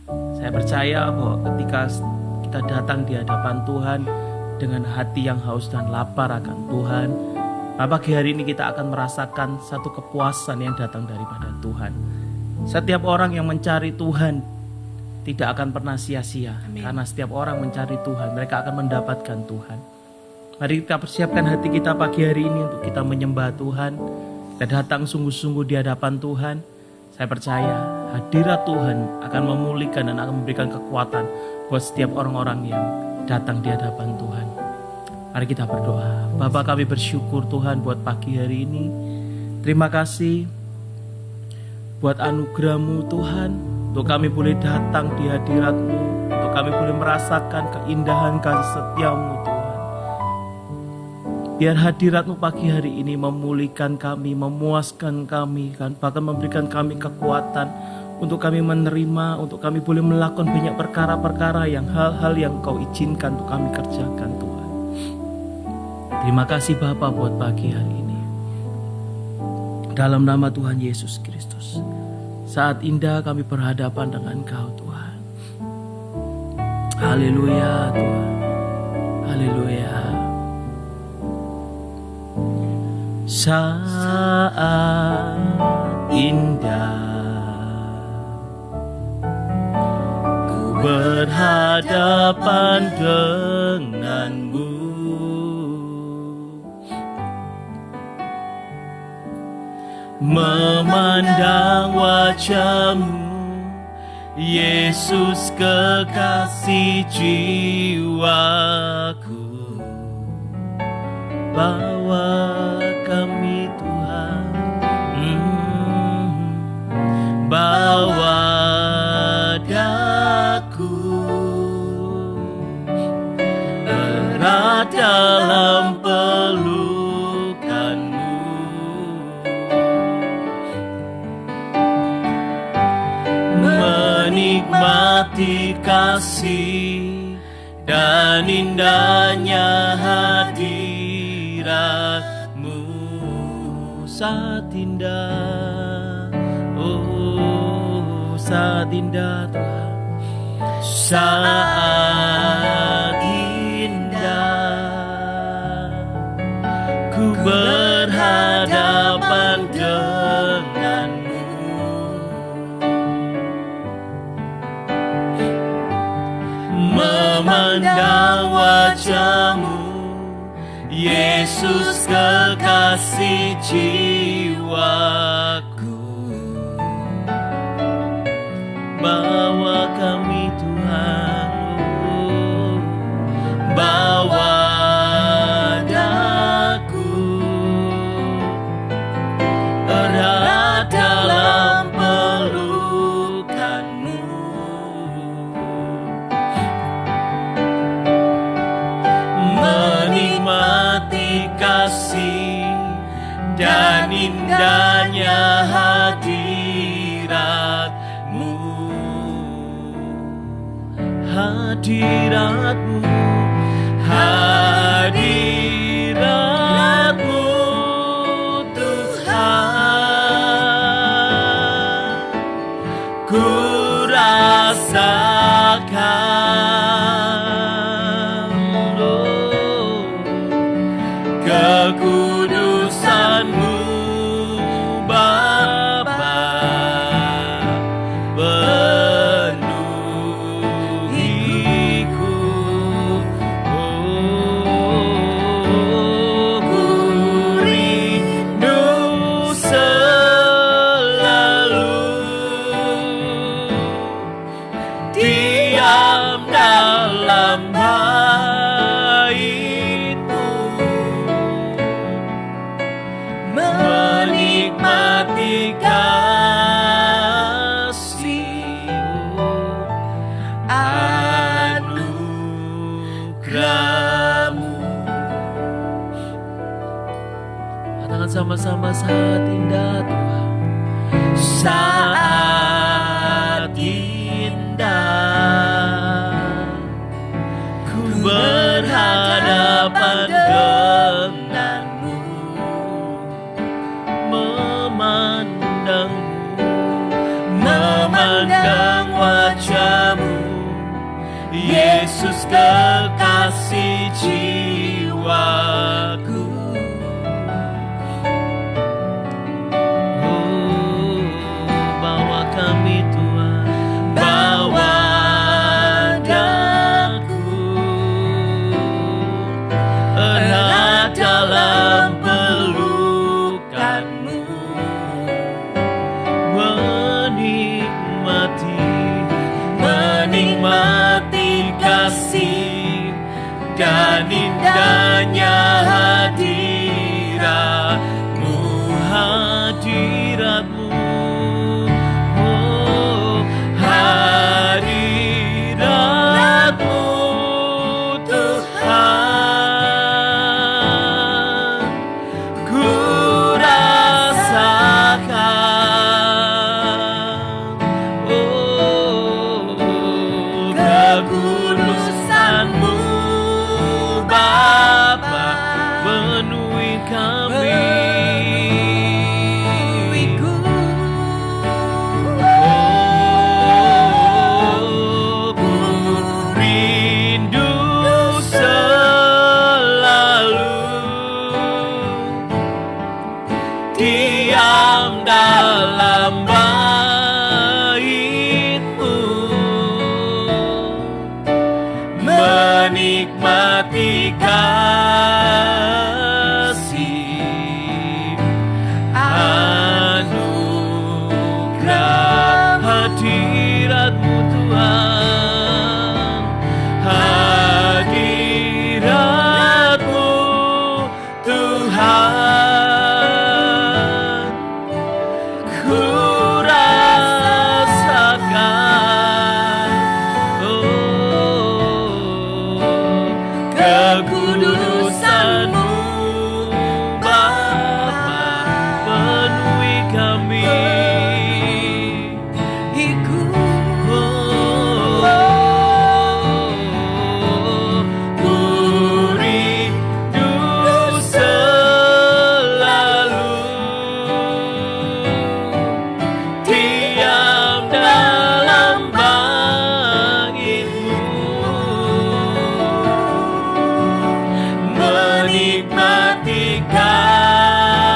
Saya percaya bahwa ketika kita datang di hadapan Tuhan dengan hati yang haus dan lapar akan Tuhan, pagi hari ini kita akan merasakan satu kepuasan yang datang daripada Tuhan. Setiap orang yang mencari Tuhan tidak akan pernah sia-sia. Karena setiap orang mencari Tuhan, mereka akan mendapatkan Tuhan. Mari kita persiapkan hati kita pagi hari ini untuk kita menyembah Tuhan dan datang sungguh-sungguh di hadapan Tuhan. Saya percaya hadirat Tuhan akan memulihkan dan akan memberikan kekuatan buat setiap orang-orang yang datang di hadapan Tuhan. Mari kita berdoa. Bapa, kami bersyukur Tuhan buat pagi hari ini. Terima kasih buat anugerah-Mu Tuhan, untuk kami boleh datang di hadirat-Mu, untuk kami boleh merasakan keindahan kasih setia-Mu Tuhan. Biar hadirat-Mu pagi hari ini memulihkan kami, memuaskan kami, bahkan memberikan kami kekuatan untuk kami menerima, untuk kami boleh melakukan banyak perkara-perkara yang hal-hal yang Kau izinkan untuk kami kerjakan Tuhan. Terima kasih Bapa buat pagi hari ini. Dalam nama Tuhan Yesus Kristus, saat indah kami berhadapan dengan Kau Tuhan. Haleluya Tuhan, haleluya. Saat indah ku berhadapan denganmu, memandang wajah-Mu, Yesus kekasih jiwaku. Bawa kami Tuhan, bawa daku erat dalam pelukan-Mu, menikmati kasih dan indahnya hadirat-Mu. Saat indah, oh saat indah Tuhan, saat indah ku berhadapan denganmu, memandang wajah-Mu, Yesus kekasih jiwaku. Bawa kami Tuhan, bawa daku erat dalam pelukan-Mu, menikmati kasih dan indahnya hadirat-Mu, hadirat-Mu, hadirat-Mu Tuhan, ku rasakan kekudusan-Mu Bapa, penuhiku, ku rindu selalu diam dalam bait-Mu, menikmati kasih-Mu, anugerah-Mu. Katakan sama-sama, saat indah Tuhan, saat indah ku berhadapan denganmu, memandang wajah Yesus kekasih jiwaku. Bawa kami Tuhan, bawa daku erat dalam pelukanmu, menikmati kasih dan indahnya hadiratmu, hadiratmu, oh, hadiratmu Tuhan, ku rasakan, oh, kekudusan-Mu Bapa, penuhi kami. Oh, ku rindu selalu diam dalam bait-Mu, menikmati kasih, anugerah hadirat-Mu Tuhan, hadirat-Mu Tuhan, ku rasakan, oh, kekudusan-Mu Bapa, penuhi kami. Ku rindu selalu diam dalam bait-Mu, menikmati kasih,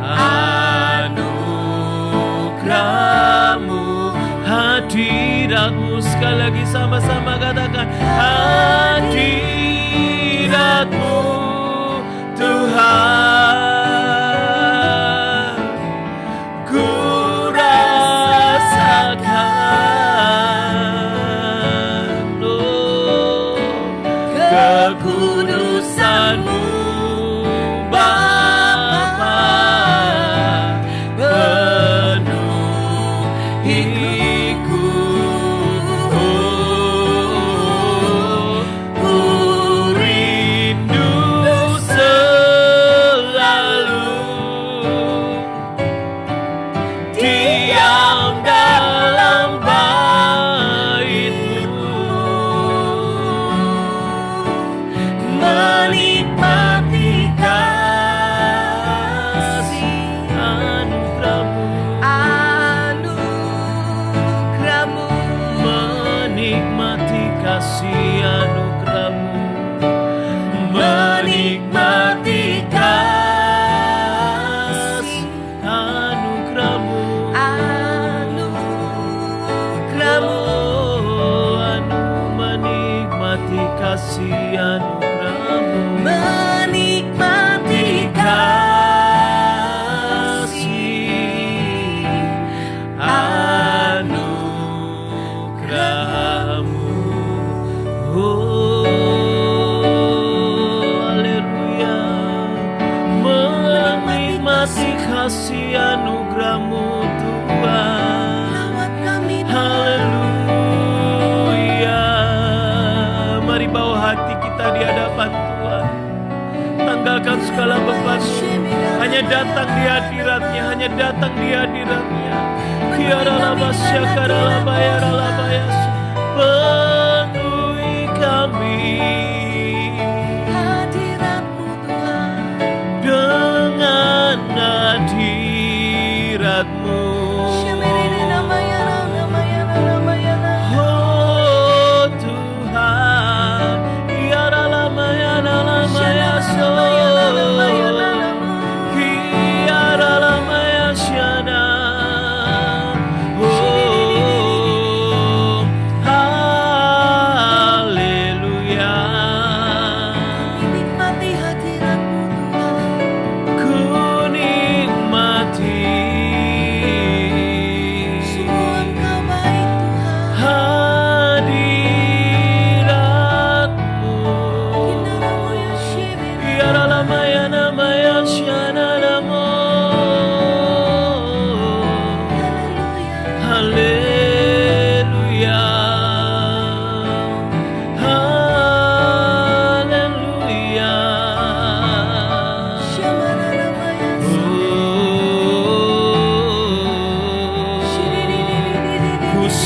anugerah-Mu, hadirat-Mu. Sekali lagi sama-sama katakan, hadirat-Mu Tuhan, ku rasakan, oh, kekudusan-Mu Bapa, penuhiku, oh, ku rindu selalu diam dalam bait-Mu, menikmati kasih, anugerah-Mu, menikmati kasih, anugerah-Mu, menikmati kasih, anugerah-Mu, menikmati kasih, anugerah-Mu, menikmati kasih, anugerah-Mu. Oh, haleluya, menikmati kasih, anugerah-Mu Tuhan, haleluya. Mari bawa hati kita di hadapan Tuhan, tanggalkan segala beban, hanya datang di hadirat-Nya, hanya datang di hadirat-Nya. Kiaralabasya karalabaya ralabaya, penuhi kami Hadirat-Mu Tuhan, dengan hadirat-Mu.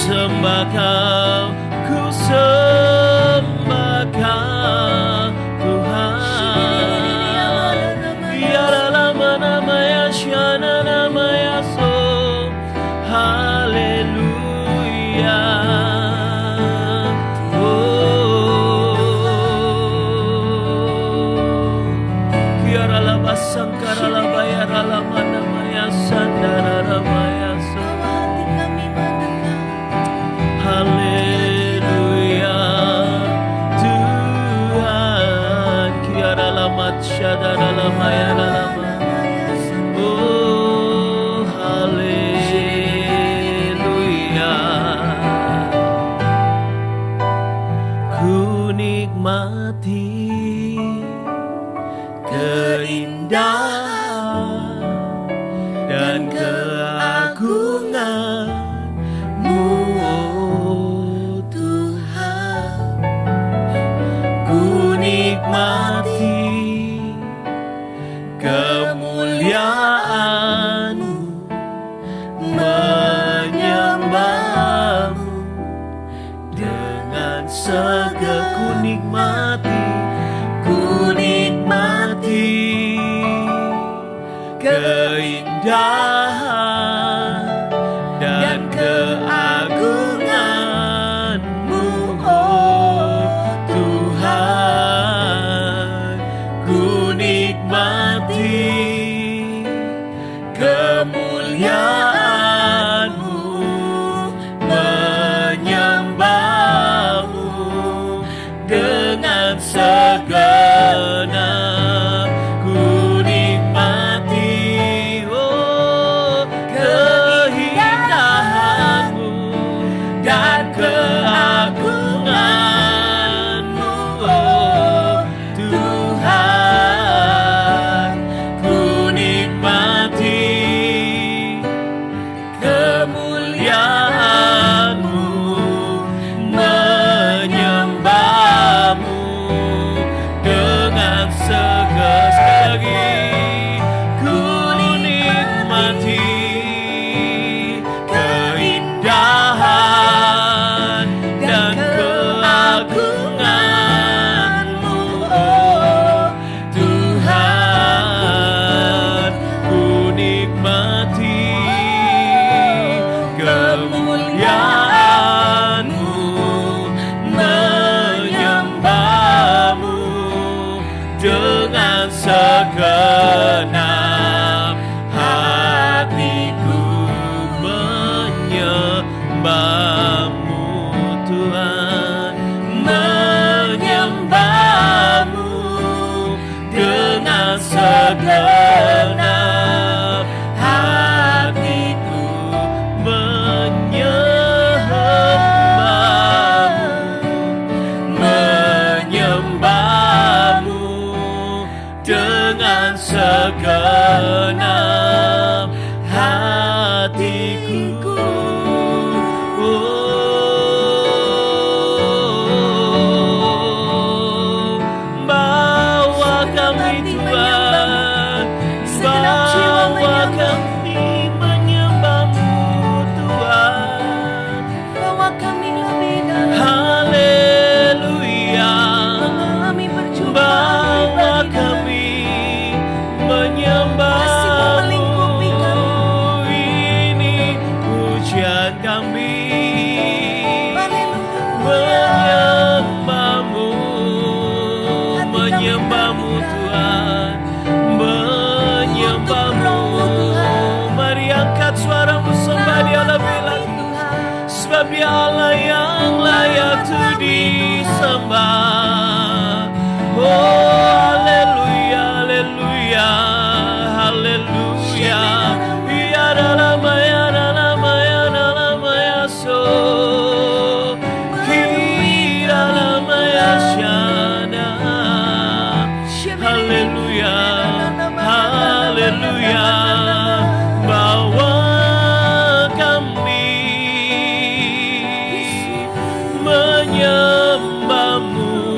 sembah Kau, ku sembah Kau Tuhan. Ya lama nama ya syana nama ya so, haleluya. Kiara laba sangkara laba ya lama nama ya sandara lama ya so. Haleluya Tuhan, kiara lamat syadara lama ya lama. Oh haleluya. Ku nikmati keindahan dan keagungan-Mu, oh Tuhan. Ku nikmati kemuliaan-Mu, menyembah-Mu dengan segala. Ku nikmati keindahan dan keagungan-Mu, oh Tuhan. Ku nikmati kemuliaan-Mu, menyembah-Mu dengan segenap. Ku nikmati oh keindahan-Mu dan keagungan-Mu, oh Tuhan. Ku nikmati kemuliaan-Mu, menyembah-Mu dengan segala. Sekali lagi, ku nikmati keindahan dan keagungan-Mu, oh Tuhan. Ku nikmati kemuliaan-Mu, menyembah-Mu dengan segenap hatiku. Menyembah-Mu Tuhan, menyembah-Mu dengan segenap hatiku. Menyembah-Mu dengan segenap hatiku. Oh, bawa kami Tuhan, bawa kami menyembah-Mu Tuhan. Bawa kami lebih dalam. Haleluya. Kami berjumpa Bawa pribadi. kami menyembah-Mu. Melingkupi kami. Ini pujian kami. Haleluya. Menyembah-Mu, menyembah-Mu Tuhan, menyembah-Mu. Mari angkat suaramu sembah Dia lebih lagi, sebab Dia Allah yang layak untuk disembah. Oh haleluya, haleluya, haleluya. Ya dalam ya dalam ya dalam ya so. Haleluya, haleluya. Bawa kami menyembah-Mu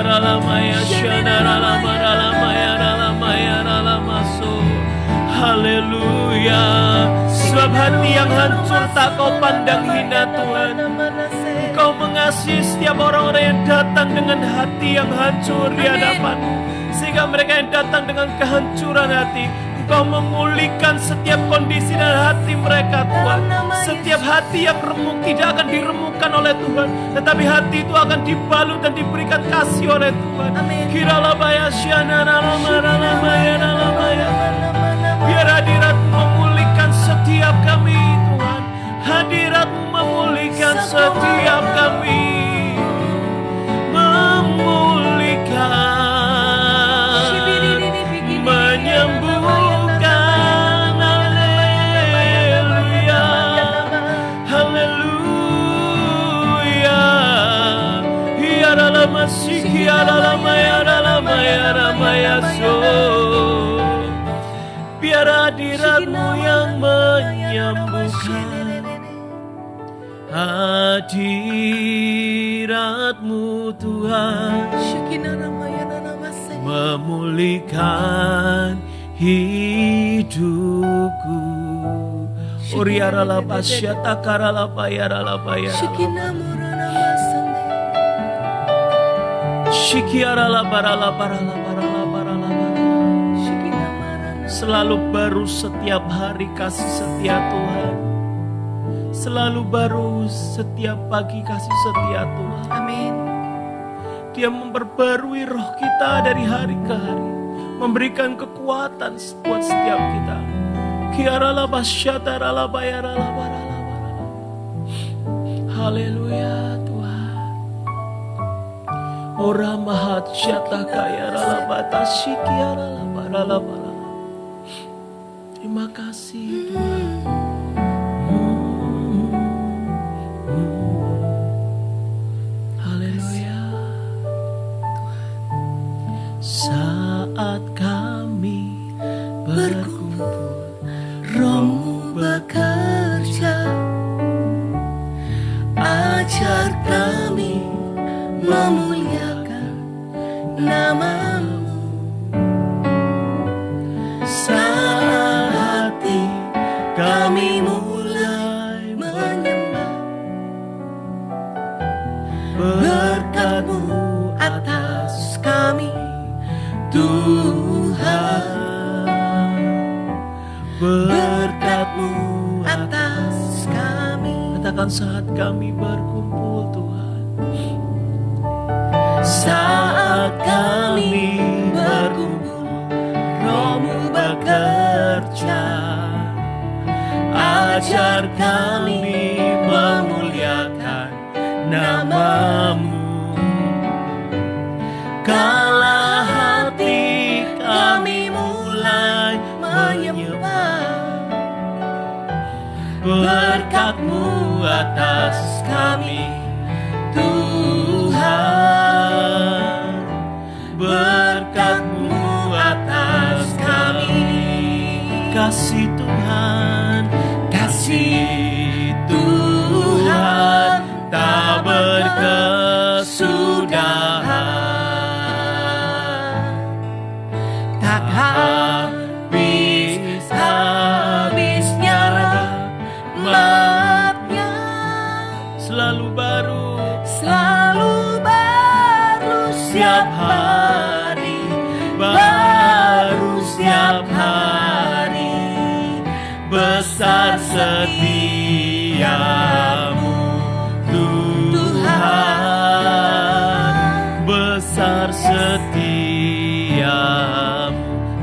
Ralamaya Shana Ralamaya Ralamaya Ralamaso. Haleluya. Sebab hati yang hancur tak kau pandang hina Tuhan. Kau mengasihi setiap orang-orang yang datang dengan hati yang hancur di hadapan, sehingga mereka yang datang dengan kehancuran hati, Engkau memulihkan setiap kondisi dan hati mereka Tuhan. Setiap hati yang remuk tidak akan diremukkan oleh Tuhan, tetapi hati itu akan dibalut dan diberikan kasih oleh Tuhan. Kiralabaya syana ralamaya ralamaya. Biar hadirat-Mu memulihkan setiap kami Tuhan. Hadirat-Mu memulihkan setiap kami. Memulihkan, menyembuhkan. Haleluya, haleluya. Ya Ralama Siki, Ya Ralama, Ya Ralama, Ya Ramaya So. Biar hadirat-Mu yang menyembuhkan. Hadirat-Mu Tuhan memulihkan hidupku. Oriara la pasyata karala payara la payara. Shikiara la barala barala barala barala barala. Selalu baru setiap hari kasih setia Tuhan. Selalu baru setiap pagi kasih setia Tuhan. Amin. Dia memperbarui roh kita dari hari ke hari, memberikan kekuatan buat setiap kita. Kiarala basyata rala bayara la barala barala. Haleluya Tuhan. Ora mahat syata kaya rala batasi kiarala barala barala. Terima kasih Tuhan. Saat kami berkumpul, Roh-Mu bekerja, ajar kami memuliakan nama-Mu. Saat hati kami mulai menyembah, berkat-Mu atas kami Tuhan, berkat-Mu atas kami. Katakan saat kami berkumpul Tuhan. Saat kami berkumpul, Roh-Mu bekerja, ajar kami memuliakan nama-Mu. Kala hati kami mulai menyembah, berkat-Mu atas kami Tuhan, berkat-Mu atas kami. Kasih Tuhan, kasih Tuhan tak berkesudahan, tak habis-habisnya rahmat-Nya, selalu baru setiap hari, baru setiap hari. Besar setiamu Tuhan, besar setiamu.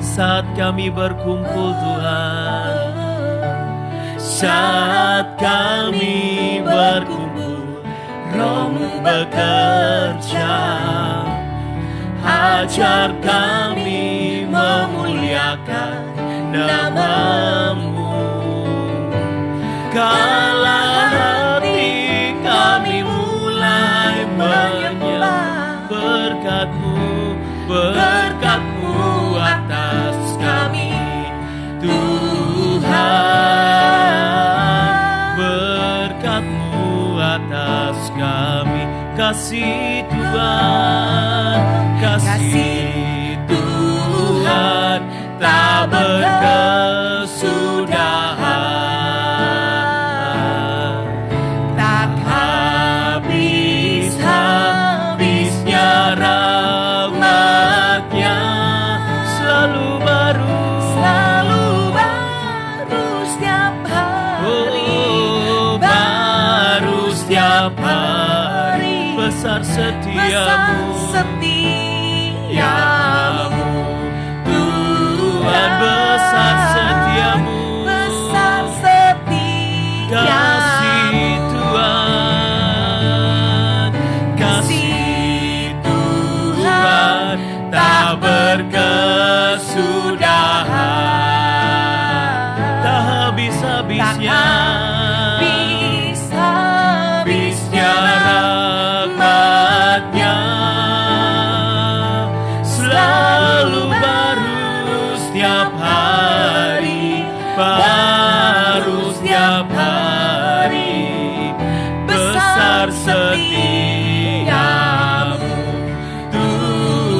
Saat kami berkumpul Tuhan, saat kami berkumpul, Roh-Mu bekerja, ajar kami memuliakan nama-Mu. Kala hati kami mulai menyembah, berkat-Mu, berkat-Mu atas kami Tuhan, berkat-Mu atas kami. Kasih Tuhan, kasih Tuhan tak berkesudahan, tak habis-habisnya rahmat-Nya, selalu baru setiap hari, baru setiap hari. Besar setiamu, Tuhan, besar setiamu, kasih Tuhan, kasih Tuhan tak berkesudahan, tak habis-habisnya, habis-habisnya rahmat-Nya, selalu baru setiap hari, baru setiap hari. Besar setiamu,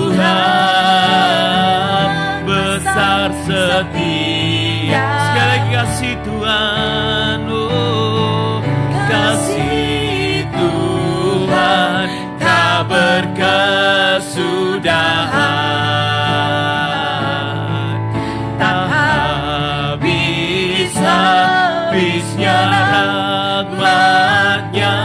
Tuhan, besar setia. Sekali lagi kasih Tuhan, oh, kasih Tuhan tak berkesudahan, tak habis-habisnya rahmat-Nya,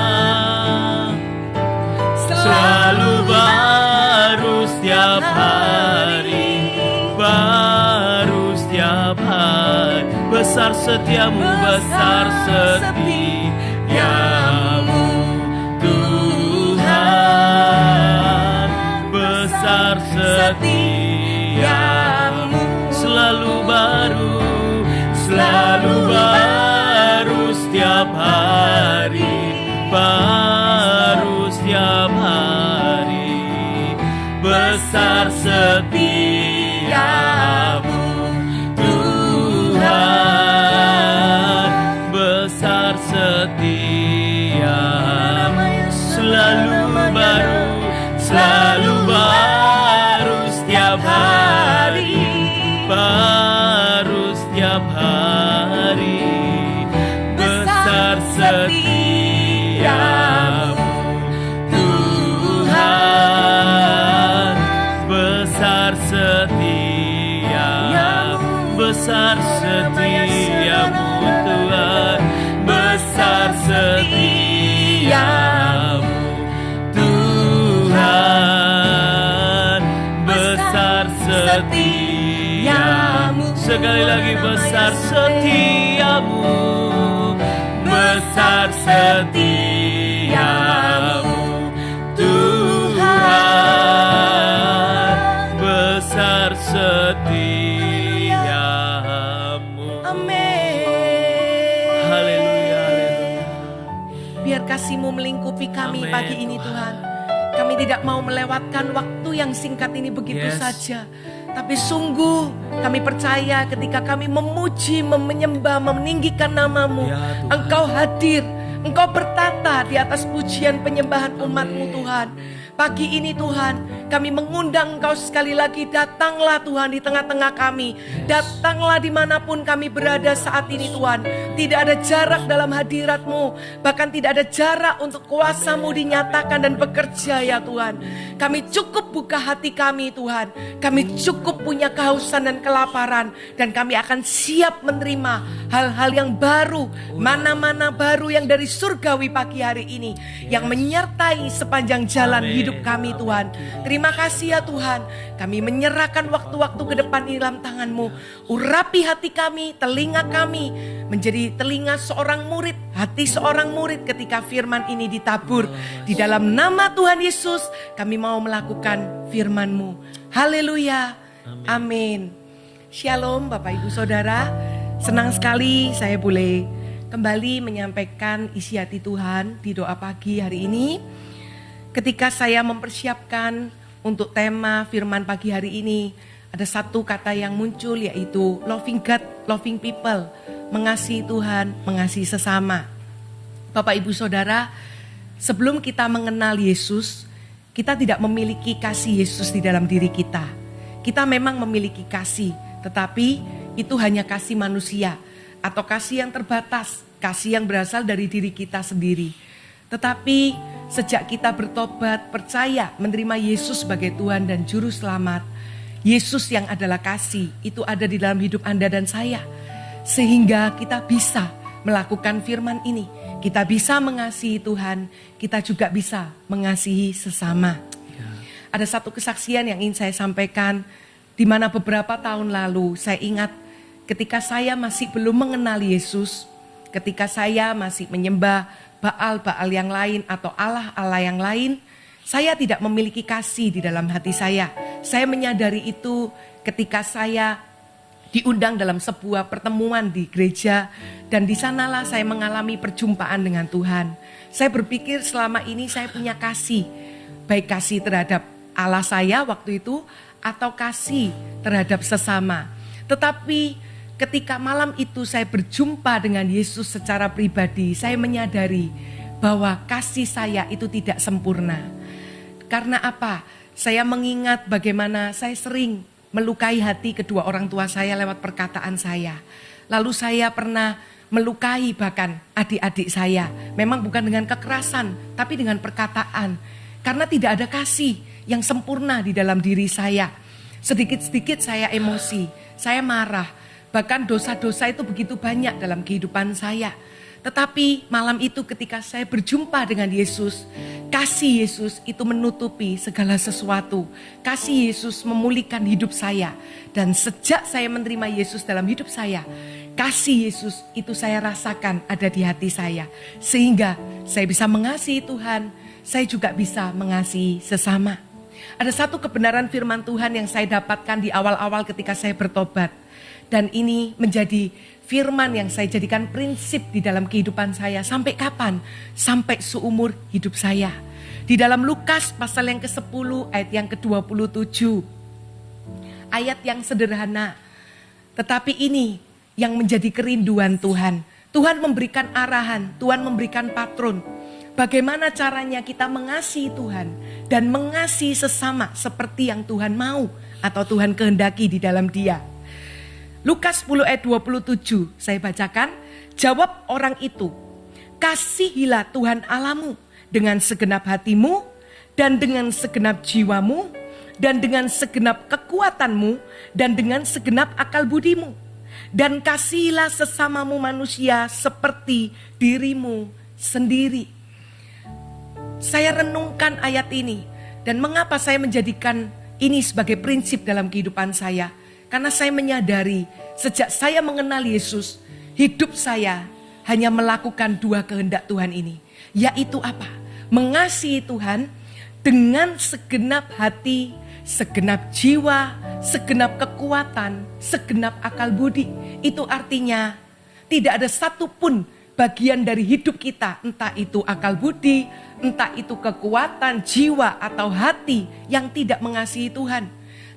selalu baru setiap hari, baru setiap hari. Besar setiamu, besar setiamu, Tuhan, besar setiamu, selalu baru setiap hari, baru setiap hari. Besar setiamu, Tuhan, besar setiamu, selalu baru setiap hari, baru setiap hari. Besar setiamu, Tuhan, besar setiamu, besar setiamu, Tuhan, besar setiamu, Tuhan, besar setiamu. Sekali lagi, besar setiamu, besar setiamu, Tuhan, besar setiamu. Amin. Haleluya, haleluya. Biar kasih-Mu melingkupi kami Amin, pagi ini Tuhan. Kami tidak mau melewatkan waktu yang singkat ini begitu Yes. saja. Tapi sungguh kami percaya ketika kami memuji, menyembah, meninggikan nama-Mu, Ya, Tuhan. Engkau hadir, Engkau bertata di atas pujian penyembahan umat-Mu Tuhan. Pagi ini Tuhan, kami mengundang Engkau sekali lagi, datanglah Tuhan di tengah-tengah kami. Datanglah dimanapun kami berada saat ini Tuhan. Tidak ada jarak dalam hadirat-Mu, bahkan tidak ada jarak untuk kuasa-Mu dinyatakan dan bekerja ya Tuhan. Kami cukup buka hati kami Tuhan. Kami cukup punya kehausan dan kelaparan. Dan kami akan siap menerima hal-hal yang baru, mana-mana baru yang dari surgawi pagi hari ini, yang menyertai sepanjang jalan hidup kami Tuhan. Terima kasih ya Tuhan. Kami menyerahkan waktu-waktu ke depan ini dalam tangan-Mu. Urapi hati kami, telinga kami, menjadi telinga seorang murid, hati seorang murid ketika firman ini ditabur. Di dalam nama Tuhan Yesus, kami mau melakukan firman-Mu. Haleluya. Amin. Shalom Bapak Ibu Saudara. Senang sekali saya boleh kembali menyampaikan isi hati Tuhan di doa pagi hari ini. Ketika saya mempersiapkan untuk tema firman pagi hari ini, ada satu kata yang muncul yaitu loving God, loving people. Mengasihi Tuhan, mengasihi sesama. Bapak Ibu Saudara, Sebelum kita mengenal Yesus, kita tidak memiliki kasih Yesus di dalam diri kita. Kita memang memiliki kasih, tetapi itu hanya kasih manusia atau kasih yang terbatas, kasih yang berasal dari diri kita sendiri. Tetapi sejak kita bertobat, percaya, menerima Yesus sebagai Tuhan dan Juru Selamat, Yesus yang adalah kasih, itu ada di dalam hidup Anda dan saya. Sehingga kita bisa melakukan firman ini. Kita bisa mengasihi Tuhan, kita juga bisa mengasihi sesama. Ada satu kesaksian yang ingin saya sampaikan, di mana beberapa tahun lalu saya ingat ketika saya masih belum mengenal Yesus, ketika saya masih menyembah Baal-Baal yang lain atau Allah-Allah yang lain, saya tidak memiliki kasih di dalam hati saya. Saya menyadari itu ketika saya diundang dalam sebuah pertemuan di gereja, dan di sanalah saya mengalami perjumpaan dengan Tuhan. Saya berpikir selama ini saya punya kasih, baik kasih terhadap Allah saya waktu itu atau kasih terhadap sesama. Tetapi ketika malam itu saya berjumpa dengan Yesus secara pribadi, saya menyadari bahwa kasih saya itu tidak sempurna. Karena apa? Saya mengingat bagaimana saya sering melukai hati kedua orang tua saya lewat perkataan saya. Lalu saya pernah melukai bahkan adik-adik saya. Memang bukan dengan kekerasan, tapi dengan perkataan. Karena tidak ada kasih yang sempurna di dalam diri saya. Sedikit-sedikit saya emosi, saya marah. Bahkan dosa-dosa itu begitu banyak dalam kehidupan saya. Tetapi malam itu ketika saya berjumpa dengan Yesus, kasih Yesus itu menutupi segala sesuatu. Kasih Yesus memulihkan hidup saya. Dan sejak saya menerima Yesus dalam hidup saya, kasih Yesus itu saya rasakan ada di hati saya. Sehingga saya bisa mengasihi Tuhan, saya juga bisa mengasihi sesama. Ada satu kebenaran firman Tuhan yang saya dapatkan di awal-awal ketika saya bertobat. Dan ini menjadi firman yang saya jadikan prinsip di dalam kehidupan saya. Sampai kapan? Sampai seumur hidup saya. Di dalam Lukas pasal yang ke-10 ayat yang ke-27. Ayat yang sederhana. Tetapi ini yang menjadi kerinduan Tuhan. Tuhan memberikan arahan, Tuhan memberikan patron. Bagaimana caranya kita mengasihi Tuhan dan mengasihi sesama seperti yang Tuhan mau atau Tuhan kehendaki di dalam Dia. Lukas 10 ayat 27 saya bacakan. Jawab orang itu, kasihilah Tuhan Allahmu dengan segenap hatimu dan dengan segenap jiwamu dan dengan segenap kekuatanmu dan dengan segenap akal budimu. Dan kasihilah sesamamu manusia seperti dirimu sendiri. Saya renungkan ayat ini dan mengapa saya menjadikan ini sebagai prinsip dalam kehidupan saya. Karena saya menyadari sejak saya mengenal Yesus, hidup saya hanya melakukan dua kehendak Tuhan ini. Yaitu apa? Mengasihi Tuhan dengan segenap hati, segenap jiwa, segenap kekuatan, segenap akal budi. Itu artinya tidak ada satupun bagian dari hidup kita, entah itu akal budi, entah itu kekuatan, jiwa atau hati yang tidak mengasihi Tuhan.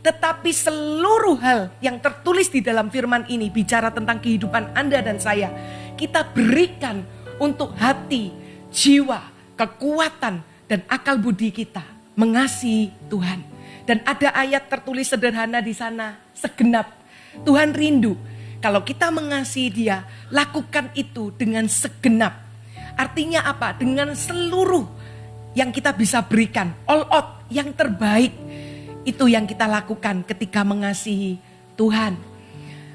Tetapi seluruh hal yang tertulis di dalam firman ini bicara tentang kehidupan Anda dan saya. Kita berikan untuk hati, jiwa, kekuatan, dan akal budi kita mengasihi Tuhan. Dan ada ayat tertulis sederhana di sana, segenap. Tuhan rindu kalau kita mengasihi Dia, lakukan itu dengan segenap. Artinya apa? Dengan seluruh yang kita bisa berikan, all out, yang terbaik. Itu yang kita lakukan ketika mengasihi Tuhan.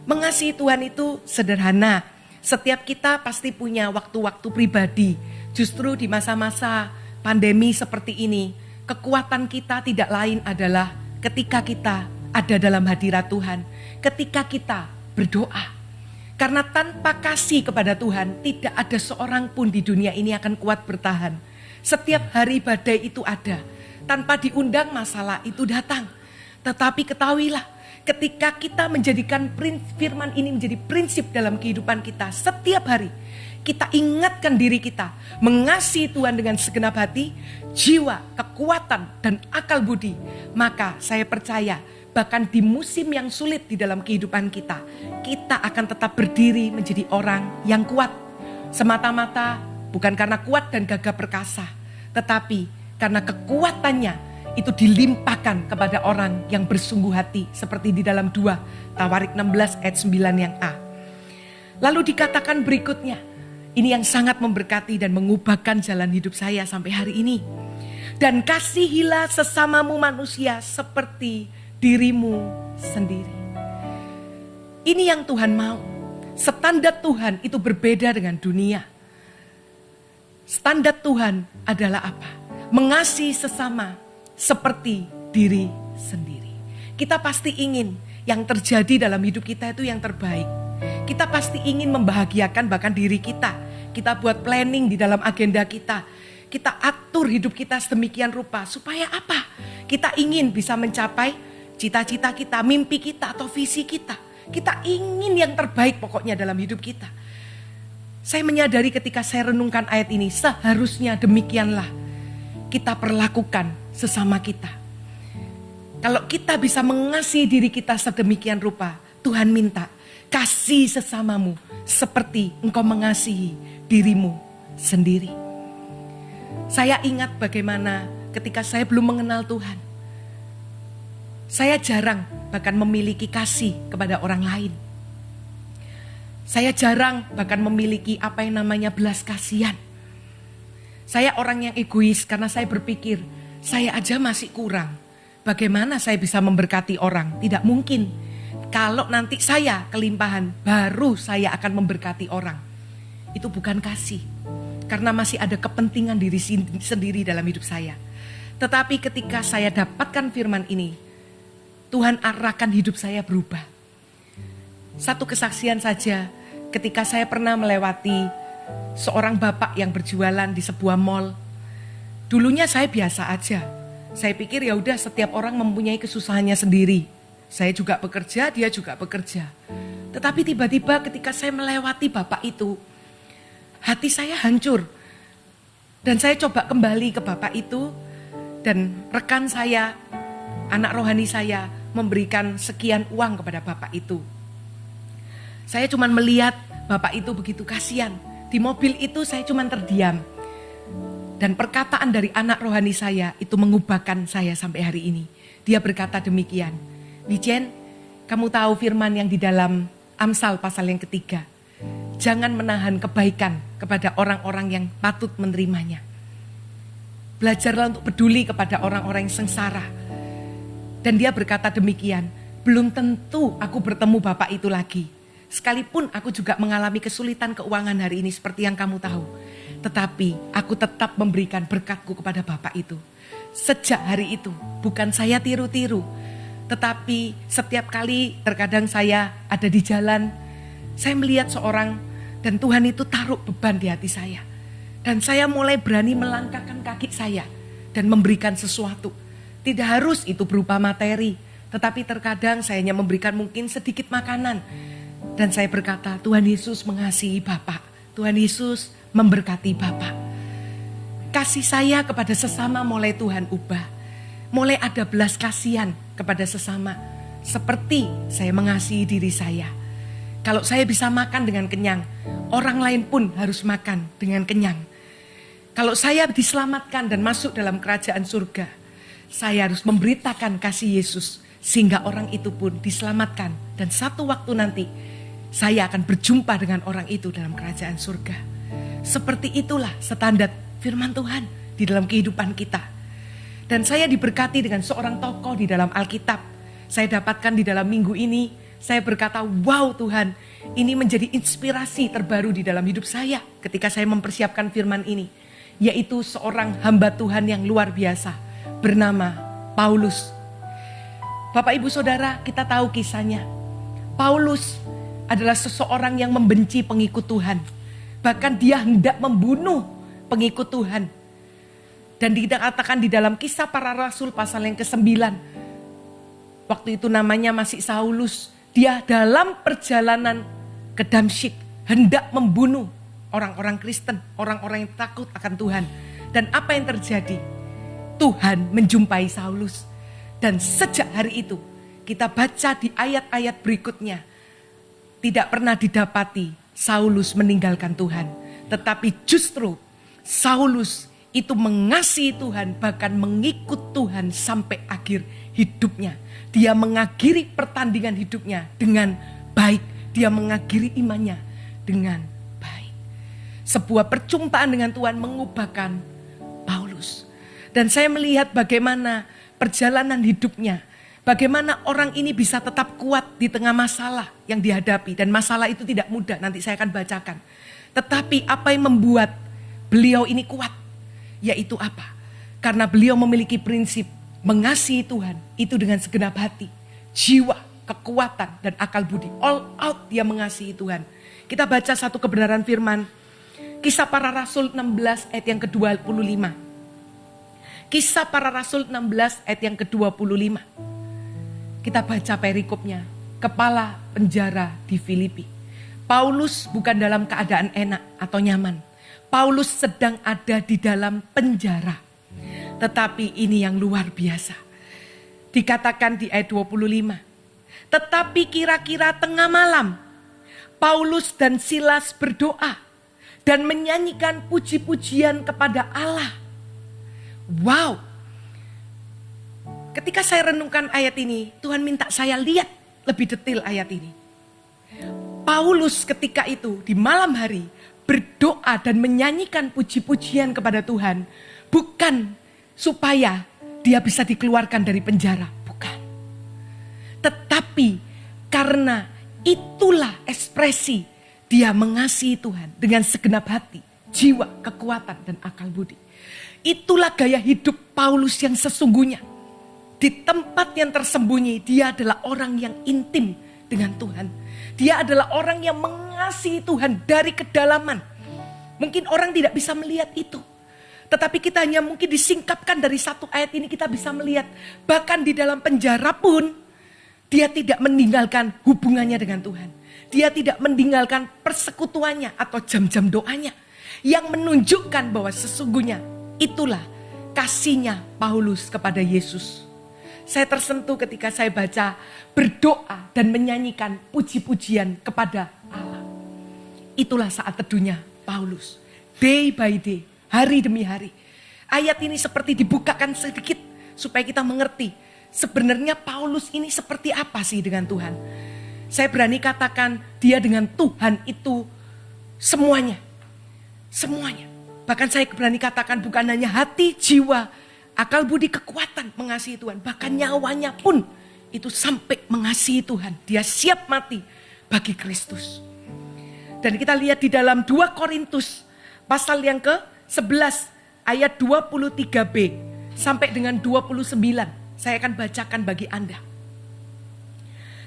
Mengasihi Tuhan itu sederhana. Setiap kita pasti punya waktu-waktu pribadi. Justru di masa-masa pandemi seperti ini, kekuatan kita tidak lain adalah ketika kita ada dalam hadirat Tuhan. Ketika kita berdoa. Karena tanpa kasih kepada Tuhan, tidak ada seorang pun di dunia ini akan kuat bertahan. Setiap hari badai itu ada. Tanpa diundang masalah itu datang. Tetapi ketahuilah, ketika kita menjadikan firman ini menjadi prinsip dalam kehidupan kita setiap hari, kita ingatkan diri kita mengasihi Tuhan dengan segenap hati, jiwa, kekuatan, dan akal budi. Maka saya percaya bahkan di musim yang sulit di dalam kehidupan kita, kita akan tetap berdiri menjadi orang yang kuat. Semata-mata bukan karena kuat dan gagah perkasa, tetapi karena kekuatannya itu dilimpahkan kepada orang yang bersungguh hati, seperti di dalam 2 Tawarik 16 ayat 9 yang A. Lalu dikatakan berikutnya, ini yang sangat memberkati dan mengubahkan jalan hidup saya sampai hari ini. Dan kasihilah sesamamu manusia seperti dirimu sendiri. Ini yang Tuhan mau. Standar Tuhan itu berbeda dengan dunia. Standar Tuhan adalah apa? Mengasihi sesama seperti diri sendiri. Kita pasti ingin yang terjadi dalam hidup kita itu yang terbaik. Kita pasti ingin membahagiakan bahkan diri kita. Kita buat planning di dalam agenda kita. Kita atur hidup kita sedemikian rupa. Supaya apa? Kita ingin bisa mencapai cita-cita kita, mimpi kita atau visi kita. Kita ingin yang terbaik pokoknya dalam hidup kita. Saya menyadari ketika saya renungkan ayat ini, seharusnya demikianlah kita perlakukan sesama kita. Kalau kita bisa mengasihi diri kita sedemikian rupa, Tuhan minta, kasih sesamamu seperti engkau mengasihi dirimu sendiri. Saya ingat bagaimana ketika saya belum mengenal Tuhan, saya jarang bahkan memiliki kasih kepada orang lain. Saya jarang bahkan memiliki apa yang namanya belas kasihan. Saya orang yang egois karena saya berpikir, saya aja masih kurang. Bagaimana saya bisa memberkati orang? Tidak mungkin. Kalau nanti saya kelimpahan, baru saya akan memberkati orang. Itu bukan kasih. Karena masih ada kepentingan diri sendiri dalam hidup saya. Tetapi ketika saya dapatkan firman ini, Tuhan arahkan hidup saya berubah. Satu kesaksian saja, ketika saya pernah melewati seorang bapak yang berjualan di sebuah mall. Dulunya saya biasa aja. Saya pikir ya udah, setiap orang mempunyai kesusahannya sendiri. Saya juga bekerja, dia juga bekerja. Tetapi tiba-tiba ketika saya melewati bapak itu, hati saya hancur. Dan saya coba kembali ke bapak itu, dan rekan saya, anak rohani saya, memberikan sekian uang kepada bapak itu. Saya cuma melihat bapak itu begitu kasihan. Di mobil itu saya cuma terdiam. Dan perkataan dari anak rohani saya itu mengubahkan saya sampai hari ini. Dia berkata demikian, Wijen, kamu tahu firman yang di dalam Amsal pasal yang ketiga. Jangan menahan kebaikan kepada orang-orang yang patut menerimanya. Belajarlah untuk peduli kepada orang-orang yang sengsara. Dan dia berkata demikian, belum tentu aku bertemu bapak itu lagi. Sekalipun aku juga mengalami kesulitan keuangan hari ini seperti yang kamu tahu. Tetapi aku tetap memberikan berkatku kepada bapak itu. Sejak hari itu, bukan saya tiru-tiru. Tetapi setiap kali terkadang saya ada di jalan, saya melihat seorang dan Tuhan itu taruh beban di hati saya. Dan saya mulai berani melangkahkan kaki saya dan memberikan sesuatu. Tidak harus itu berupa materi, tetapi terkadang saya hanya memberikan mungkin sedikit makanan. Dan saya berkata, Tuhan Yesus mengasihi Bapak. Tuhan Yesus memberkati Bapak. Kasih saya kepada sesama mulai Tuhan ubah. Mulai ada belas kasihan kepada sesama. Seperti saya mengasihi diri saya. Kalau saya bisa makan dengan kenyang, orang lain pun harus makan dengan kenyang. Kalau saya diselamatkan dan masuk dalam kerajaan surga, saya harus memberitakan kasih Yesus sehingga orang itu pun diselamatkan. Dan satu waktu nanti saya akan berjumpa dengan orang itu dalam kerajaan surga. Seperti itulah standar firman Tuhan di dalam kehidupan kita. Dan saya diberkati dengan seorang tokoh di dalam Alkitab. Saya dapatkan di dalam minggu ini. Saya berkata, wow Tuhan, ini menjadi inspirasi terbaru di dalam hidup saya ketika saya mempersiapkan firman ini. Yaitu seorang hamba Tuhan yang luar biasa bernama Paulus. Bapak Ibu Saudara, kita tahu kisahnya. Paulus adalah seseorang yang membenci pengikut Tuhan. Bahkan dia hendak membunuh pengikut Tuhan. Dan dikatakan di dalam Kisah Para Rasul pasal yang ke-9. Waktu itu namanya masih Saulus. Dia dalam perjalanan ke Damsyik hendak membunuh orang-orang Kristen, orang-orang yang takut akan Tuhan. Dan apa yang terjadi? Tuhan menjumpai Saulus. Dan sejak hari itu kita baca di ayat-ayat berikutnya. Tidak pernah didapati Saulus meninggalkan Tuhan. Tetapi justru Saulus itu mengasihi Tuhan, bahkan mengikut Tuhan sampai akhir hidupnya. Dia mengakhiri pertandingan hidupnya dengan baik. Dia mengakhiri imannya dengan baik. Sebuah perjumpaan dengan Tuhan mengubahkan Paulus. Dan saya melihat bagaimana perjalanan hidupnya. Bagaimana orang ini bisa tetap kuat di tengah masalah yang dihadapi. Dan masalah itu tidak mudah, nanti saya akan bacakan. Tetapi apa yang membuat beliau ini kuat? Yaitu apa? Karena beliau memiliki prinsip mengasihi Tuhan itu dengan segenap hati, jiwa, kekuatan, dan akal budi. All out dia mengasihi Tuhan. Kita baca satu kebenaran firman. Kisah Para Rasul 16 ayat yang ke-25. Kisah Para Rasul 16 ayat yang ke-25. Kita baca perikopnya. Kepala penjara di Filipi. Paulus bukan dalam keadaan enak atau nyaman. Paulus sedang ada di dalam penjara. Tetapi ini yang luar biasa. Dikatakan di ayat 25. Tetapi kira-kira tengah malam, Paulus dan Silas berdoa dan menyanyikan puji-pujian kepada Allah. Wow. Ketika saya renungkan ayat ini, Tuhan minta saya lihat lebih detail ayat ini. Paulus ketika itu di malam hari berdoa dan menyanyikan puji-pujian kepada Tuhan. Bukan supaya dia bisa dikeluarkan dari penjara. Bukan. Tetapi karena itulah ekspresi dia mengasihi Tuhan dengan segenap hati, jiwa, kekuatan, dan akal budi. Itulah gaya hidup Paulus yang sesungguhnya. Di tempat yang tersembunyi, dia adalah orang yang intim dengan Tuhan. Dia adalah orang yang mengasihi Tuhan dari kedalaman. Mungkin orang tidak bisa melihat itu. Tetapi kita hanya mungkin disingkapkan dari satu ayat ini kita bisa melihat. Bahkan di dalam penjara pun dia tidak meninggalkan hubungannya dengan Tuhan. Dia tidak meninggalkan persekutuannya atau jam-jam doanya. Yang menunjukkan bahwa sesungguhnya itulah kasihnya Paulus kepada Yesus. Saya tersentuh ketika saya baca berdoa dan menyanyikan puji-pujian kepada Allah. Itulah saat teduhnya Paulus. Day by day, hari demi hari. Ayat ini seperti dibukakan sedikit supaya kita mengerti. Sebenarnya Paulus ini seperti apa sih dengan Tuhan. Saya berani katakan dia dengan Tuhan itu semuanya. Semuanya. Bahkan saya berani katakan bukan hanya hati, jiwa, akal budi, kekuatan mengasihi Tuhan. Bahkan nyawanya pun itu sampai mengasihi Tuhan. Dia siap mati bagi Kristus. Dan kita lihat di dalam 2 Korintus pasal yang ke-11 ayat 23b sampai dengan 29. Saya akan bacakan bagi Anda.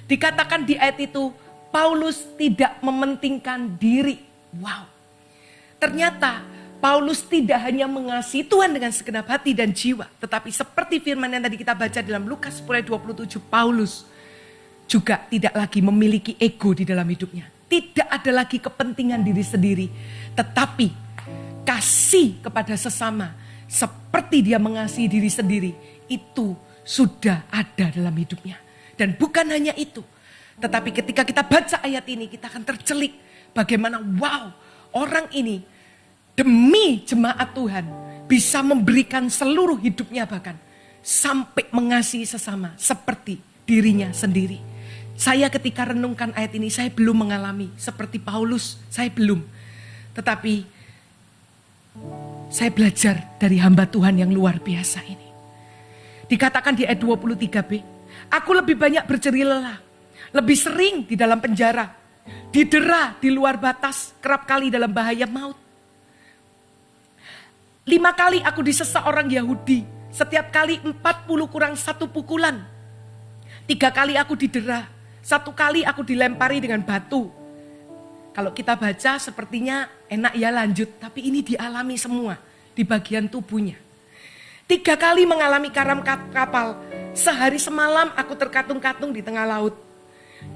Dikatakan di ayat itu Paulus tidak mementingkan diri. Wow. Ternyata Paulus tidak hanya mengasihi Tuhan dengan segenap hati dan jiwa. Tetapi seperti firman yang tadi kita baca dalam Lukas 10:27. Paulus juga tidak lagi memiliki ego di dalam hidupnya. Tidak ada lagi kepentingan diri sendiri. Tetapi kasih kepada sesama. Seperti dia mengasihi diri sendiri. Itu sudah ada dalam hidupnya. Dan bukan hanya itu. Tetapi ketika kita baca ayat ini kita akan tercelik. Bagaimana wow orang ini demi jemaat Tuhan bisa memberikan seluruh hidupnya bahkan sampai mengasihi sesama seperti dirinya sendiri. Saya ketika renungkan ayat ini saya belum mengalami seperti Paulus, saya belum. Tetapi saya belajar dari hamba Tuhan yang luar biasa ini. Dikatakan di ayat 23b, aku lebih banyak berjerih lelah, lebih sering di dalam penjara, didera di luar batas, kerap kali dalam bahaya maut. 5 kali aku disesat orang Yahudi. Setiap kali 40 kurang 1 pukulan. 3 kali aku didera. 1 kali aku dilempari dengan batu. Kalau kita baca sepertinya enak ya lanjut. Tapi ini dialami semua di bagian tubuhnya. 3 kali mengalami karam kapal. Sehari semalam aku terkatung-katung di tengah laut.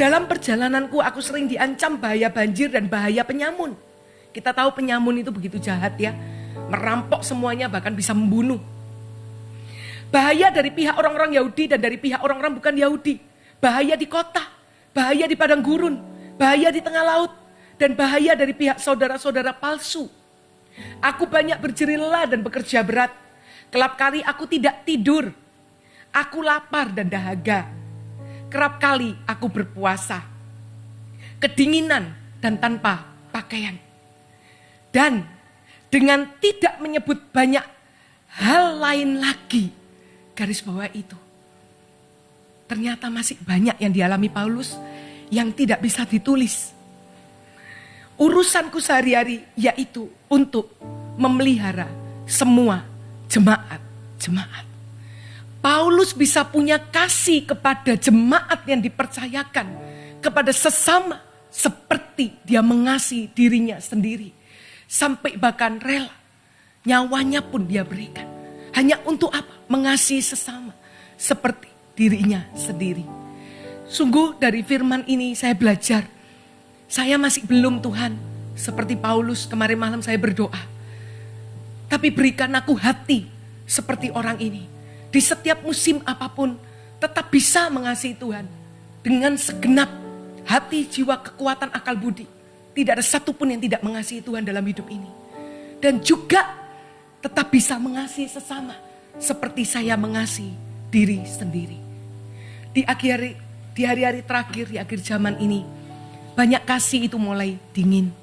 Dalam perjalananku aku sering diancam bahaya banjir dan bahaya penyamun. Kita tahu penyamun itu begitu jahat ya. Merampok semuanya bahkan bisa membunuh. Bahaya dari pihak orang-orang Yahudi dan dari pihak orang-orang bukan Yahudi. Bahaya di kota, bahaya di padang gurun, bahaya di tengah laut. Dan bahaya dari pihak saudara-saudara palsu. Aku banyak berjerih lelah dan bekerja berat. Kelap kali aku tidak tidur. Aku lapar dan dahaga. Kerap kali aku berpuasa. Kedinginan dan tanpa pakaian. Dan dengan tidak menyebut banyak hal lain lagi. Garis bawah itu. Ternyata masih banyak yang dialami Paulus yang tidak bisa ditulis. Urusanku sehari-hari yaitu untuk memelihara semua jemaat. Paulus bisa punya kasih kepada jemaat yang dipercayakan kepada sesama seperti dia mengasihi dirinya sendiri. Sampai bahkan rela nyawanya pun dia berikan. Hanya untuk apa? Mengasihi sesama seperti dirinya sendiri. Sungguh dari firman ini saya belajar. Saya masih belum Tuhan, seperti Paulus kemarin malam saya berdoa. Tapi berikan aku hati seperti orang ini. Di setiap musim apapun tetap bisa mengasihi Tuhan. Dengan segenap hati, jiwa, kekuatan, akal budi. Tidak ada satupun yang tidak mengasihi Tuhan dalam hidup ini. Dan juga tetap bisa mengasihi sesama. Seperti saya mengasihi diri sendiri. Di hari-hari terakhir, di akhir zaman ini. Banyak kasih itu mulai dingin.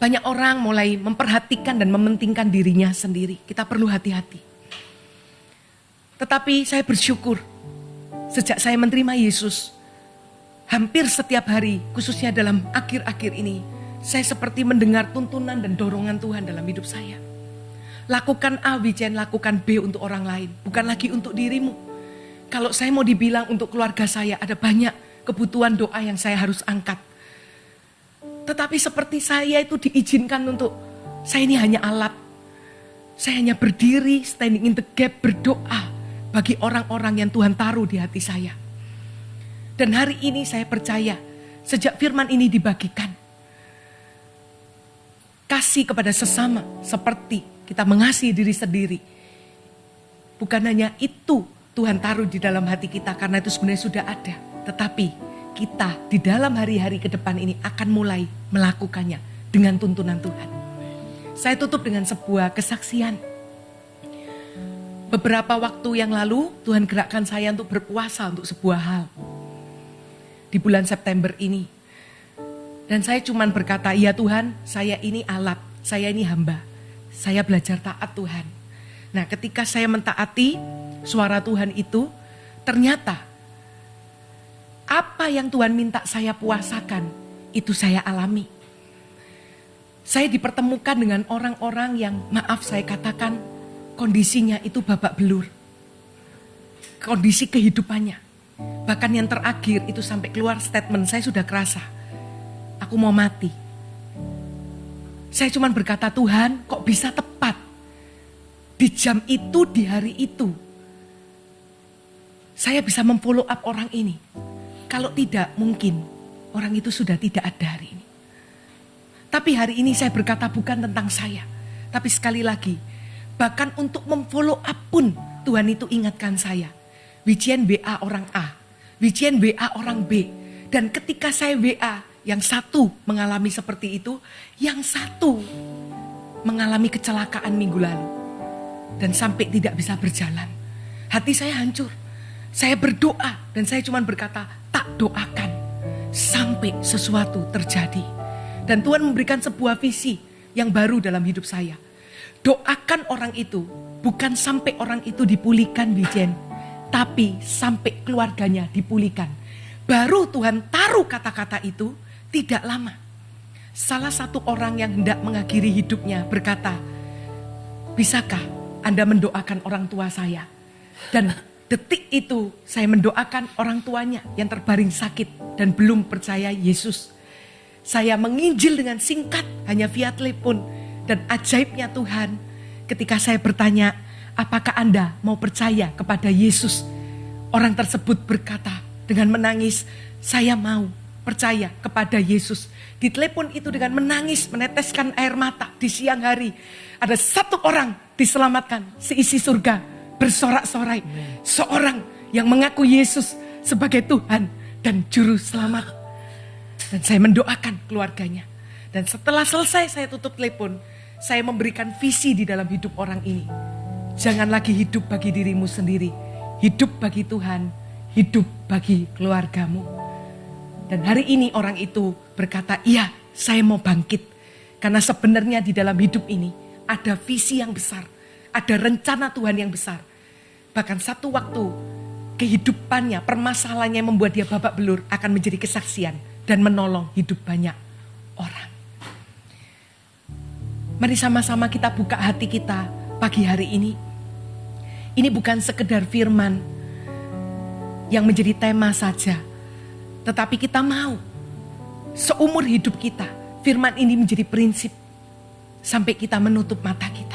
Banyak orang mulai memperhatikan dan mementingkan dirinya sendiri. Kita perlu hati-hati. Tetapi saya bersyukur. Sejak saya menerima Yesus. Hampir setiap hari, khususnya dalam akhir-akhir ini. Saya seperti mendengar tuntunan dan dorongan Tuhan dalam hidup saya. Lakukan A, Wijen, lakukan B untuk orang lain. Bukan lagi untuk dirimu. Kalau saya mau dibilang untuk keluarga saya, ada banyak kebutuhan doa yang saya harus angkat. Tetapi seperti saya itu diizinkan untuk, saya ini hanya alat. Saya hanya berdiri, standing in the gap, berdoa bagi orang-orang yang Tuhan taruh di hati saya. Dan hari ini saya percaya, sejak firman ini dibagikan, kasih kepada sesama seperti kita mengasihi diri sendiri. Bukan hanya itu Tuhan taruh di dalam hati kita, karena itu sebenarnya sudah ada. Tetapi kita di dalam hari-hari ke depan ini akan mulai melakukannya dengan tuntunan Tuhan. Saya tutup dengan sebuah kesaksian. Beberapa waktu yang lalu Tuhan gerakkan saya untuk berpuasa untuk sebuah hal. Di bulan September ini. Dan saya cuma berkata, iya Tuhan, saya ini alat, saya ini hamba. Saya belajar taat Tuhan. Nah, ketika saya mentaati suara Tuhan itu, ternyata apa yang Tuhan minta saya puasakan, itu saya alami. Saya dipertemukan dengan orang-orang yang, maaf saya katakan, kondisinya itu babak belur. Kondisi kehidupannya. Bahkan yang terakhir itu sampai keluar statement, saya sudah kerasa, aku mau mati. Saya cuma berkata, Tuhan kok bisa tepat di jam itu, di hari itu, saya bisa memfollow up orang ini. Kalau tidak, mungkin orang itu sudah tidak ada hari ini. Tapi hari ini saya berkata bukan tentang saya. Tapi sekali lagi, bahkan untuk memfollow up pun Tuhan itu ingatkan saya. Wijen WA orang A, Wijen WA orang B. Dan ketika saya WA, yang satu mengalami seperti itu, yang satu mengalami kecelakaan minggu lalu. Dan sampai tidak bisa berjalan. Hati saya hancur. Saya berdoa dan saya cuma berkata, tak doakan sampai sesuatu terjadi. Dan Tuhan memberikan sebuah visi yang baru dalam hidup saya. Doakan orang itu, bukan sampai orang itu dipulihkan, Wijen, tapi sampai keluarganya dipulihkan. Baru Tuhan taruh kata-kata itu tidak lama. Salah satu orang yang hendak mengakhiri hidupnya berkata, bisakah Anda mendoakan orang tua saya? Dan detik itu saya mendoakan orang tuanya yang terbaring sakit dan belum percaya Yesus. Saya menginjil dengan singkat hanya via telepon. Dan ajaibnya Tuhan, ketika saya bertanya, apakah Anda mau percaya kepada Yesus? Orang tersebut berkata dengan menangis, saya mau percaya kepada Yesus. Di telepon itu dengan menangis, meneteskan air mata di siang hari. Ada satu orang diselamatkan, seisi surga bersorak-sorai. Seorang yang mengaku Yesus sebagai Tuhan dan Juru Selamat. Dan saya mendoakan keluarganya. Dan setelah selesai saya tutup telepon, saya memberikan visi di dalam hidup orang ini. Jangan lagi hidup bagi dirimu sendiri, hidup bagi Tuhan, hidup bagi keluargamu. Dan hari ini orang itu berkata, iya, saya mau bangkit. Karena sebenarnya di dalam hidup ini ada visi yang besar, ada rencana Tuhan yang besar. Bahkan satu waktu kehidupannya, permasalahannya yang membuat dia babak belur akan menjadi kesaksian dan menolong hidup banyak orang. Mari sama-sama kita buka hati kita pagi hari ini. Ini bukan sekedar firman yang menjadi tema saja, tetapi kita mau seumur hidup kita firman ini menjadi prinsip sampai kita menutup mata kita.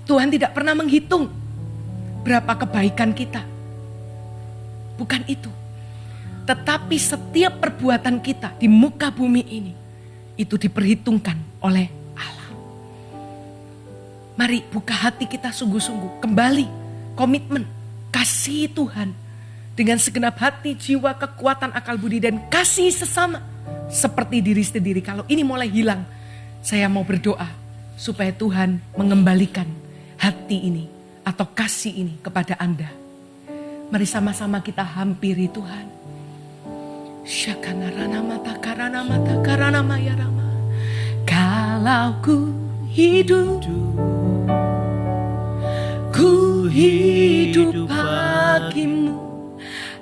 Tuhan tidak pernah menghitung berapa kebaikan kita. Bukan itu. Tetapi setiap perbuatan kita di muka bumi ini, itu diperhitungkan oleh Allah. Mari buka hati kita sungguh-sungguh. Kembali komitmen, kasih Tuhan. Dengan segenap hati, jiwa, kekuatan, akal budi, dan kasih sesama. Seperti diri sendiri. Kalau ini mulai hilang, saya mau berdoa supaya Tuhan mengembalikan hati ini atau kasih ini kepada Anda. Mari sama-sama kita hampiri Tuhan. Syakana mata karana maya rama. Kalau ku hidup bagimu,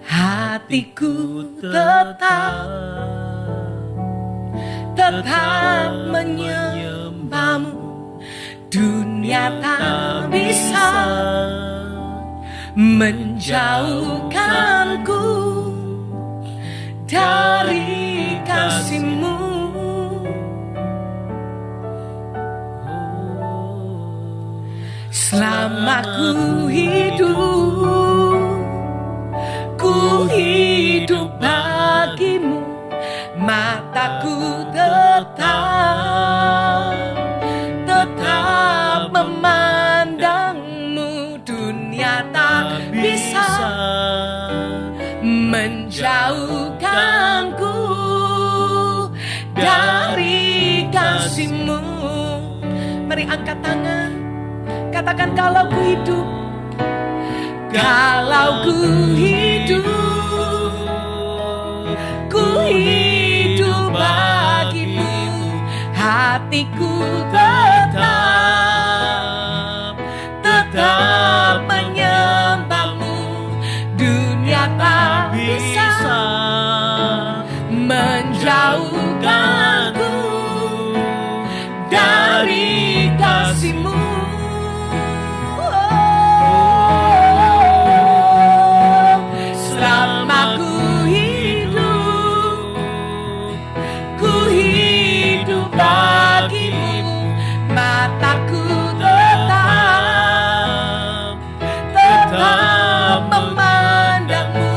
hatiku tetap menyembahmu. Dunia tak bisa menjauhkanku dari kasih-Mu. Selama ku hidup bagimu, mataku tetap memandangmu. Dunia tak bisa menjauhkanku dari kasih-Mu. Mari angkat tangan, katakan kalau ku hidup bagimu, hatiku tetap menyembahmu. Dunia tak bisa menjauhkanku dari kasih-Mu. Selama ku hidup bagimu, mataku tetap memandangmu.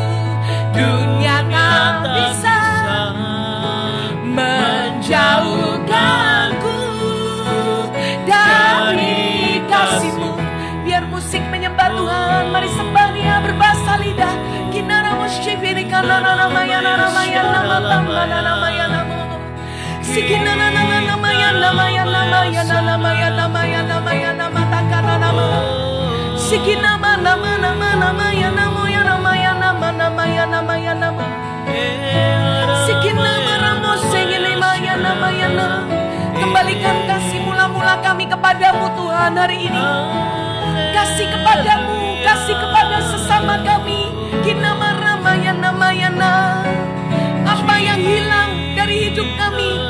Dunia tak bisa menjauhkanku dari kasih-Mu. Biar musik menyembah Tuhan, mari sembah Dia berbahasa lidah. Kinara musyifiri kanana namaya namaya nama tambana namaya nama. Sikinana namaya namaya namaya namaya namaya namaya nama takana nama. Sikinama nama nama namaya namaya namaya nama namaya namaya nama. Sikinama ramo sengile maya namaya nama. Kembalikan kasih mula-mula kami kepadamu Tuhan hari ini. Kasih kepadamu, kasih kepada sesama kami. Kinama ramaya namaya nama. Apa yang hilang dari hidup kami,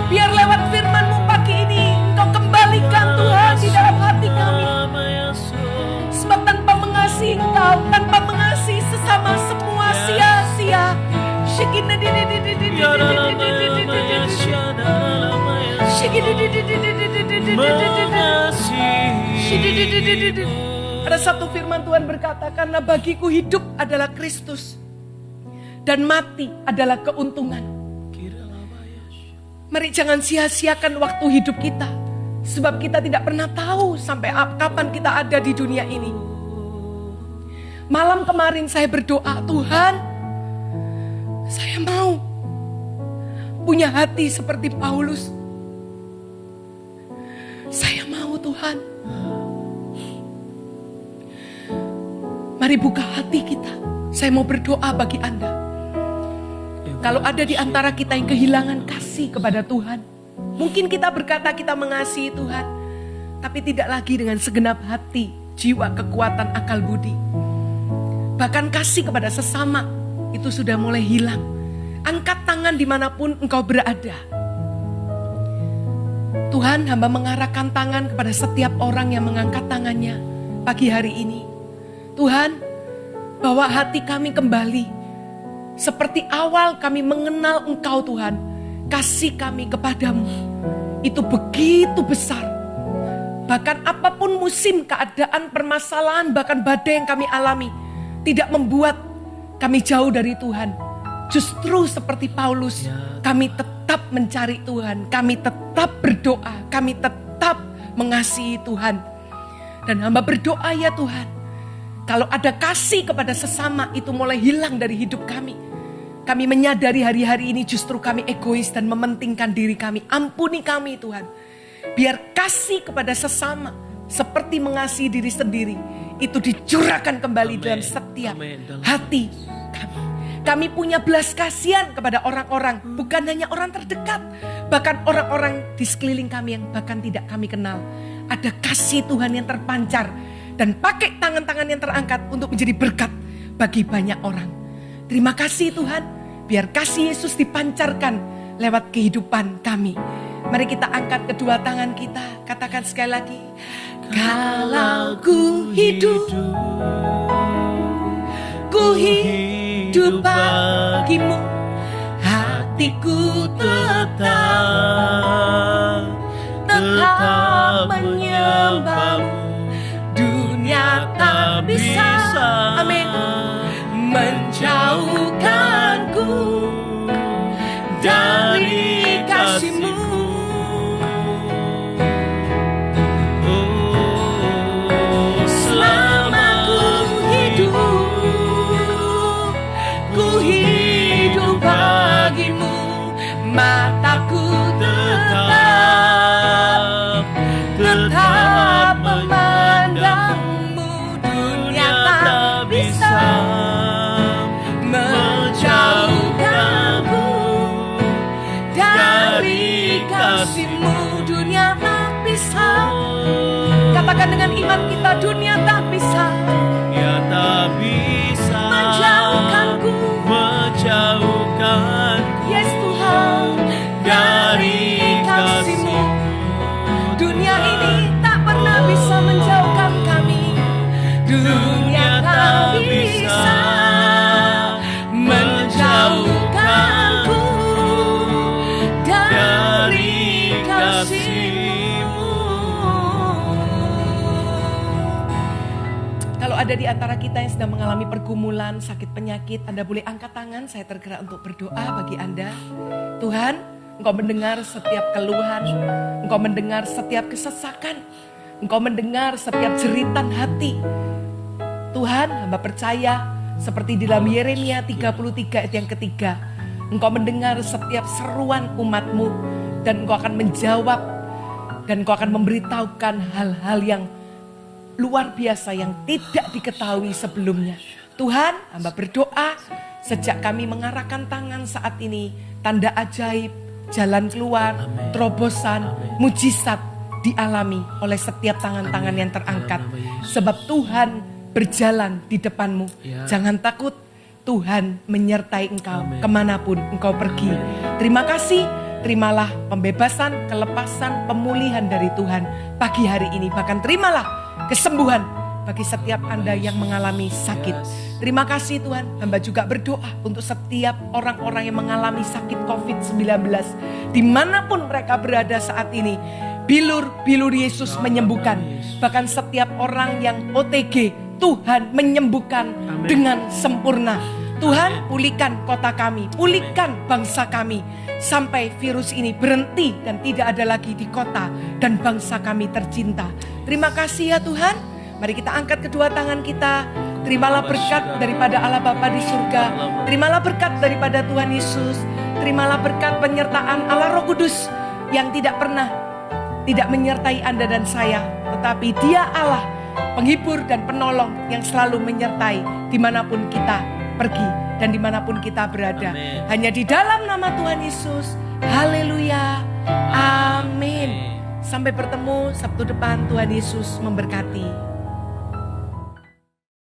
biar lewat firman-Mu pagi ini Engkau kembalikan Tuhan di dalam hati kami. Sebab tanpa mengasihi Engkau, tanpa mengasihi sesama, semua sia-sia. Ada satu firman Tuhan berkata, karena bagiku hidup adalah Kristus dan mati adalah keuntungan. Mari jangan sia-siakan waktu hidup kita, sebab kita tidak pernah tahu sampai kapan kita ada di dunia ini. Malam kemarin saya berdoa, Tuhan, saya mau punya hati seperti Paulus. Saya mau Tuhan. Mari buka hati kita. Saya mau berdoa bagi Anda. Kalau ada di antara kita yang kehilangan kasih kepada Tuhan. Mungkin kita berkata kita mengasihi Tuhan. Tapi tidak lagi dengan segenap hati, jiwa, kekuatan, akal budi. Bahkan kasih kepada sesama itu sudah mulai hilang. Angkat tangan dimanapun engkau berada. Tuhan, hamba mengarahkan tangan kepada setiap orang yang mengangkat tangannya pagi hari ini. Tuhan, bawa hati kami kembali. Seperti awal kami mengenal Engkau Tuhan. Kasih kami kepadamu itu begitu besar. Bahkan apapun musim, keadaan, permasalahan, bahkan badai yang kami alami, tidak membuat kami jauh dari Tuhan. Justru seperti Paulus, kami tetap mencari Tuhan. Kami tetap berdoa. Kami tetap mengasihi Tuhan. Dan hamba berdoa ya Tuhan, kalau ada kasih kepada sesama itu mulai hilang dari hidup kami. Kami menyadari hari-hari ini justru kami egois dan mementingkan diri kami. Ampuni kami Tuhan. Biar kasih kepada sesama seperti mengasihi diri sendiri itu dicurahkan kembali dalam setiap hati kami. Kami punya belas kasihan kepada orang-orang, bukan hanya orang terdekat, bahkan orang-orang di sekeliling kami yang bahkan tidak kami kenal. Ada kasih Tuhan yang terpancar dan pakai tangan-tangan yang terangkat untuk menjadi berkat bagi banyak orang. Terima kasih Tuhan, biar kasih Yesus dipancarkan lewat kehidupan kami. Mari kita angkat kedua tangan kita, katakan sekali lagi. Kalau ku hidup bagimu, hatiku tetap menyembahmu. Dunia tak bisa, amin, menjauhkanku dari kasih-Mu. Selama ku hidup bagimu, mataku tetap memandangmu. Dunia tak bisa menjauhkanku dari kasih-Mu. Dunia tak bisa. Katakan dengan iman kita, dunia tak bisa. Dunia tak bisa menjauhkanku. Yes Tuhan, dari kasih-Mu. Dunia ini tak pernah bisa menjauhkan kami. Dunia tak bisa menjauhkanku dari kasih-Mu. Kalau ada di antara kita yang sedang mengalami pergumulan, sakit, penyakit, Anda boleh angkat tangan. Saya tergerak untuk berdoa bagi Anda. Tuhan, Engkau mendengar setiap keluhan, Engkau mendengar setiap kesesakan, Engkau mendengar setiap jeritan hati. Tuhan, hamba percaya seperti di dalam Yeremia 33 ayat yang ketiga, Engkau mendengar setiap seruan umat-Mu dan Engkau akan menjawab dan Engkau akan memberitahukan hal-hal yang luar biasa yang tidak diketahui sebelumnya. Tuhan, hamba berdoa sejak kami mengarahkan tangan saat ini, tanda ajaib, jalan keluar, terobosan, mujizat dialami oleh setiap tangan-tangan yang terangkat. Sebab Tuhan berjalan di depan-Mu. Jangan takut, Tuhan menyertai engkau kemanapun engkau pergi. Terima kasih, terimalah pembebasan, kelepasan, pemulihan dari Tuhan pagi hari ini. Bahkan terimalah kesembuhan bagi setiap Anda yang mengalami sakit. Terima kasih Tuhan, hamba juga berdoa untuk setiap orang-orang yang mengalami sakit COVID-19. Dimanapun mereka berada saat ini, bilur Yesus menyembuhkan. Bahkan setiap orang yang OTG, Tuhan menyembuhkan dengan sempurna. Tuhan, pulihkan kota kami, pulihkan bangsa kami, sampai virus ini berhenti dan tidak ada lagi di kota dan bangsa kami tercinta. Terima kasih ya Tuhan. Mari kita angkat kedua tangan kita. Terimalah berkat daripada Allah Bapa di surga. Terimalah berkat daripada Tuhan Yesus. terimalah berkat penyertaan Allah Roh Kudus yang tidak pernah tidak menyertai Anda dan saya, tetapi Dia Allah penghibur dan penolong yang selalu menyertai dimanapun kita pergi dan dimanapun kita berada. Amin. Hanya di dalam nama Tuhan Yesus. Haleluya. Amin. Sampai bertemu Sabtu depan. Tuhan Yesus memberkati.